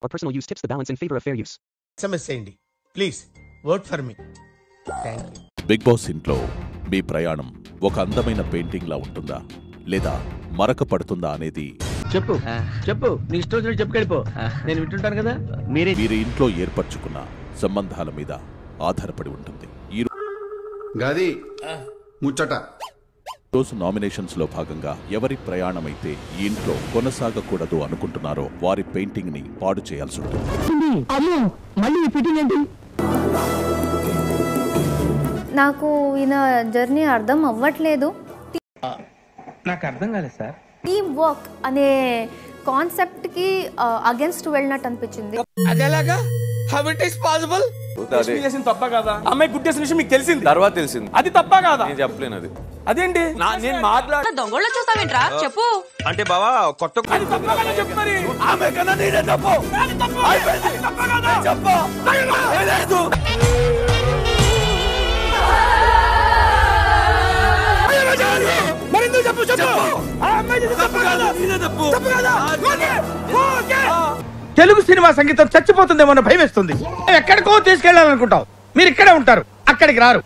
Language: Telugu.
or personal use tips the balance in favor of fair use. SMS చేయండి please, work for me. Thank you. Bigg Boss ఇంట్లో మీ ప్రయాణం ఒక అందమైన పెయింటింగ్ లా ఉంటుందా లేదా మరక పడుతుందా అనేది చెప్పు చెప్పు, నీ ఇష్టం వచ్చినట్టు చెప్పుకెళ్ళిపో, నేను వింటుంటాను కదా. మీరు ఇంట్లో ఏర్పరచుకున్న సంబంధాల మీద ఆధారపడి ఉంటుంది. ఈ రోజు నామినేషన్స్ లో భాగంగా ఎవరి ప్రయాణమైతే ఈ ఇంట్లో కొనసాగకూడదు అనుకుంటున్నారో వారి పెయింటింగ్ ని పాడు చేయాల్సి ఉంటుంది. నాకు ఈయన జర్నీ అర్థం అవ్వట్లేదు. నాకు అర్థం కాలేదు సార్. టీమ్ వర్క్ అనే కాన్సెప్ట్ కి అగేన్స్ట్ వెళ్ళినట్టు అనిపించింది. అదేలాగా హౌ ఇట్ ఇస్ పాసిబుల్? తప్ప కాదా? అమ్మాయి గుడ్ చేసిన విషయం మీకు తెలిసింది, తర్వాత తెలిసింది. అది తప్ప కాదా? నేను చెప్పలేను. అది అదేంటి నేను మాట్లాడ దొంగలో చూస్తావేంట్రా చెప్పు. అంటే బావా కొత్త చెప్పు మరి. ఆమె కన్నా నేనే తప్పు. చెప్పు. తెలుగు సినిమా సంగీతం చచ్చిపోతుందేమో భయం వేస్తుంది. ఎక్కడికో తీసుకెళ్లాలనుకుంటాం, మీరు ఇక్కడే ఉంటారు, అక్కడికి రారు.